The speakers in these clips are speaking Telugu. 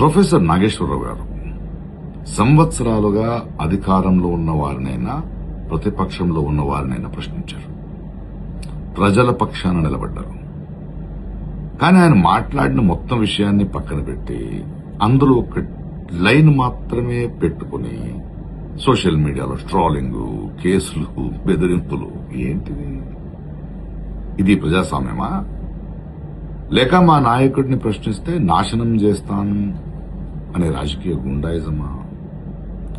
ప్రొఫెసర్ నాగేశ్వరరావు గారు సంవత్సరాలుగా అధికారంలో ఉన్న వారినైనా ప్రతిపక్షంలో ఉన్న వారినైనా ప్రశ్నించారు. ప్రజల పక్షాన నిలబడ్డారు. కానీ ఆయన మాట్లాడిన మొత్తం విషయాన్ని పక్కన పెట్టి అందులో ఒక లైన్ మాత్రమే పెట్టుకుని సోషల్ మీడియాలో ట్రోలింగ్, కేసులు, బెదిరింపులు. ఏంటిది? ఇది ప్రజాస్వామ్యమా? లేక మా నాయకుడిని ప్రశ్నిస్తే నాశనం చేస్తాను అనే రాజకీయ గుండాయిజమా?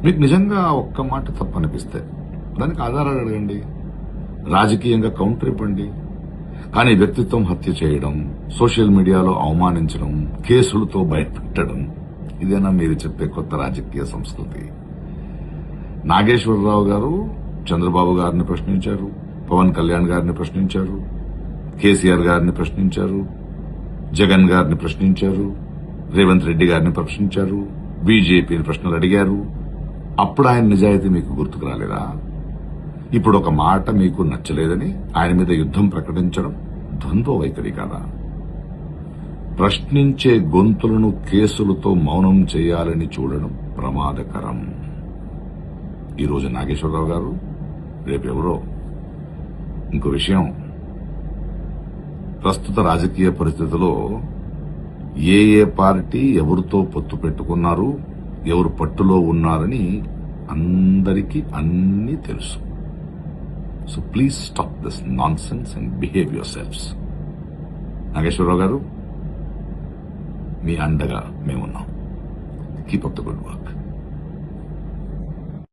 మీకు నిజంగా ఒక్క మాట తప్పనిపిస్తే దానికి ఆధారాలు అడగండి, రాజకీయంగా కౌంటర్ ఇవ్వండి. కానీ వ్యక్తిత్వం హత్య చేయడం, సోషల్ మీడియాలో అవమానించడం, కేసులతో భయపెట్టడం, ఇదేనా మీరు చెప్పే కొత్త రాజకీయ సంస్కృతి? నాగేశ్వరరావు గారు చంద్రబాబు గారిని ప్రశ్నించారు, పవన్ కళ్యాణ్ గారిని ప్రశ్నించారు, కేసీఆర్ గారిని ప్రశ్నించారు, జగన్ గారిని ప్రశ్నించారు, రేవంత్ రెడ్డి గారిని ప్రశ్నించారు, బీజేపీని ప్రశ్నలు అడిగారు. అప్పుడు ఆయన నిజాయితీ మీకు గుర్తుకు రాలేదా? ఇప్పుడు ఒక మాట మీకు నచ్చలేదని ఆయన మీద యుద్దం ప్రకటించడం ద్వంద్వ వైఖరి కాదా? ప్రశ్నించే గొంతులను కేసులతో మౌనం చేయాలని చూడడం ప్రమాదకరం. ఈరోజు నాగేశ్వరరావు గారు, రేపెవరో. ఇంకో విషయం, ప్రస్తుత రాజకీయ పరిస్థితుల్లో ఏ పార్టీ ఎవరితో పొత్తు పెట్టుకున్నారు, ఎవరు పట్టులో ఉన్నారని అందరికీ అన్నీ తెలుసు. So please stop this nonsense and behave yourselves. Nageswararao గారు, మీ అండగా మేమున్నాం. Keep up the good work.